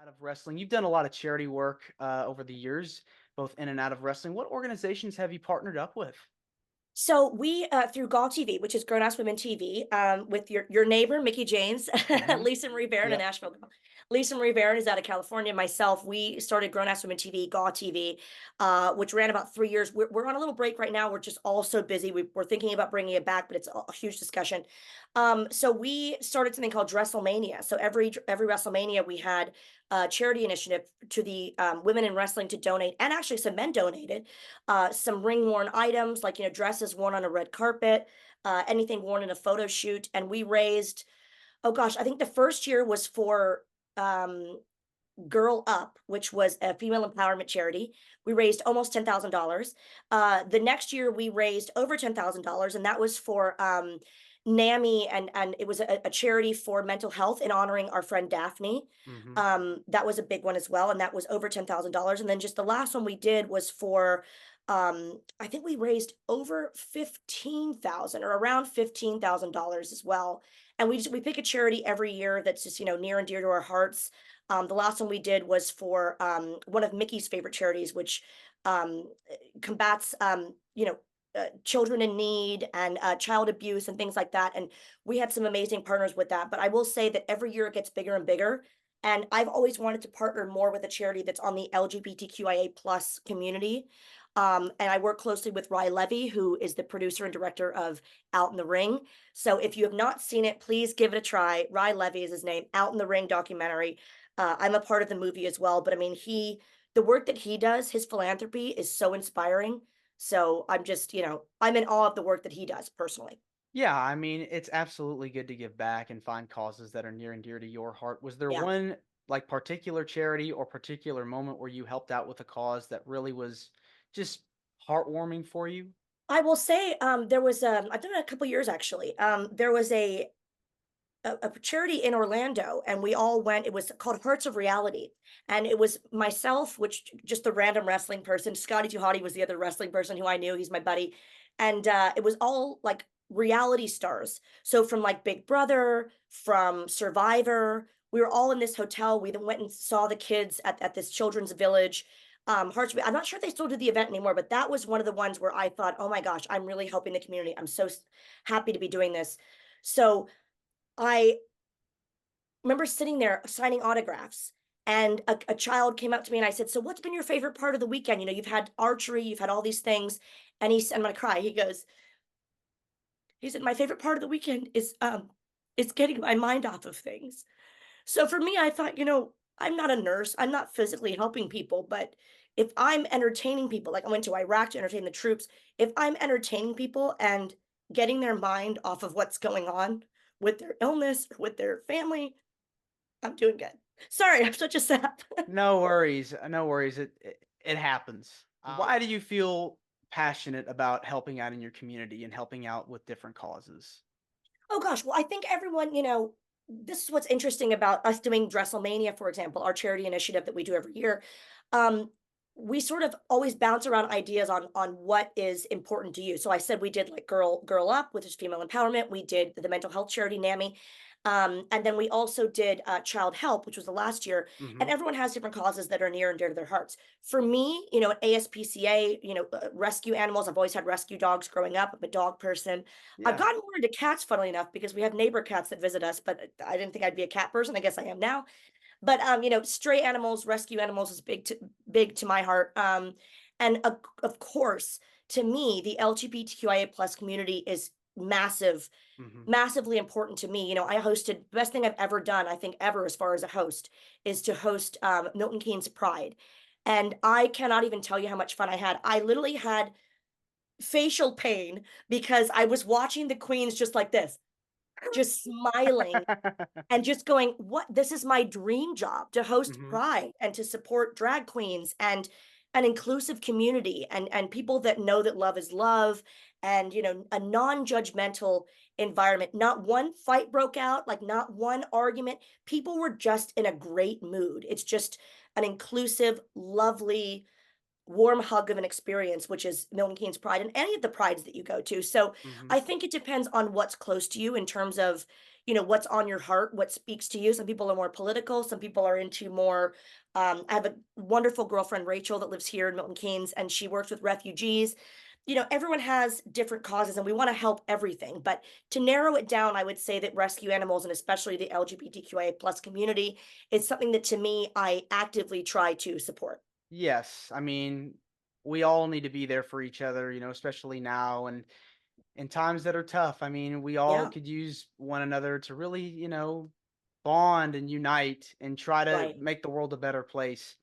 Out of wrestling, you've done a lot of charity work over the years, both in and out of wrestling. What organizations have you partnered up with? So we through Gall TV, which is Grown Ass Women TV, with your neighbor Mickey James, Hmm. Lisa Marie Barron in Yep. Nashville. Lisa Marie Barron is out of California. Myself, we started Grown Ass Women TV, Gall TV, which ran about 3 years. We're on a little break right now. We're just all so busy. We're thinking about bringing it back, but it's a huge discussion. So we started something called WrestleMania. So every WrestleMania, we had a charity initiative to the women in wrestling to donate, and actually some men donated some ring worn items, like dresses worn on a red carpet, anything worn in a photo shoot, and we raised. Oh gosh, I think the first year was for um, Girl Up, which was a female empowerment charity. We raised almost $10,000. The next year, we raised over $10,000, and that was for NAMI, and it was a charity for mental health in honoring our friend Daphne. Hmm. That was a big one as well, and that was over $10,000. And then just the last one we did was for I think we raised over 15,000 or around $15,000 as well. And we pick a charity every year that's just near and dear to our hearts. The last one we did was for one of Mickey's favorite charities, which combats children in need and child abuse and things like that. And we had some amazing partners with that. But I will say that every year it gets bigger and bigger. And I've always wanted to partner more with a charity that's on the LGBTQIA plus community. And I work closely with Rye Levy, who is the producer and director of Out in the Ring. So if you have not seen it, please give it a try. Rye Levy is his name, Out in the Ring documentary. I'm a part of the movie as well, but I mean, the work that he does, his philanthropy is so inspiring. So I'm just, I'm in awe of the work that he does personally. Yeah, I mean, it's absolutely good to give back and find causes that are near and dear to your heart. Was there Yeah. one like particular charity or particular moment where you helped out with a cause that really was just heartwarming for you? I will say, there was, I've done it a couple years actually. There was a charity in Orlando, and we all went. It was called Hearts of Reality, and it was myself, which just the random wrestling person. Scotty Tuhati was the other wrestling person who I knew. He's my buddy, and it was all like reality stars. So from like Big Brother, from Survivor, we were all in this hotel. We then went and saw the kids at this children's village. I'm not sure if they still do the event anymore, but that was one of the ones where I thought, oh my gosh, I'm really helping the community. I'm so happy to be doing this. So I remember sitting there signing autographs, and a child came up to me and I said, so what's been your favorite part of the weekend? You've had archery, you've had all these things. And I'm gonna cry. He said, my favorite part of the weekend is getting my mind off of things. So for me, I thought, I'm not a nurse. I'm not physically helping people, but if I'm entertaining people, like I went to Iraq to entertain the troops, if I'm entertaining people and getting their mind off of what's going on with their illness or with their family, I'm doing good. Sorry, I'm such a sap. No worries. No worries. It happens. Yeah. Why do you feel passionate about helping out in your community and helping out with different causes? Oh gosh, well, I think everyone, this is what's interesting about us doing Dresselmania, for example, our charity initiative that we do every year. Um, we sort of always bounce around ideas on what is important to you. So I said we did like Girl Up, which is female empowerment. We did the mental health charity NAMI. And then we also did Child Help, which was the last year. And Hmm. everyone has different causes that are near and dear to their hearts. For me, at ASPCA, rescue animals. I've always had rescue dogs growing up. I'm a dog person. I've Yeah. gotten more into cats, funnily enough, because we have neighbor cats that visit us, but I didn't think I'd be a cat person. I guess I am now. But stray animals, rescue animals is big to my heart. And of course, to me, the LGBTQIA plus community is massive, Hmm. massively important to me. I hosted the best thing I've ever done, I think ever as far as a host, is to host Milton Keynes Pride. And I cannot even tell you how much fun I had. I literally had facial pain because I was watching the queens just like this, just smiling and just going, what, this is my dream job, to host Hmm. pride and to support drag queens and an inclusive community and people that know that love is love, and a non-judgmental environment. Not one fight broke out, like not one argument. People were just in a great mood. It's just an inclusive, lovely, warm hug of an experience, which is Milton Keynes Pride and any of the prides that you go to. So Mhm. I think it depends on what's close to you in terms of, what's on your heart, what speaks to you. Some people are more political, some people are into more. I have a wonderful girlfriend, Rachel, that lives here in Milton Keynes, and she works with refugees. Everyone has different causes and we want to help everything. But to narrow it down, I would say that rescue animals and especially the LGBTQIA plus community is something that to me I actively try to support. Yes, I mean, we all need to be there for each other, especially now and in times that are tough. I mean, we all Yeah, could use one another to really, bond and unite and try to right. make the world a better place.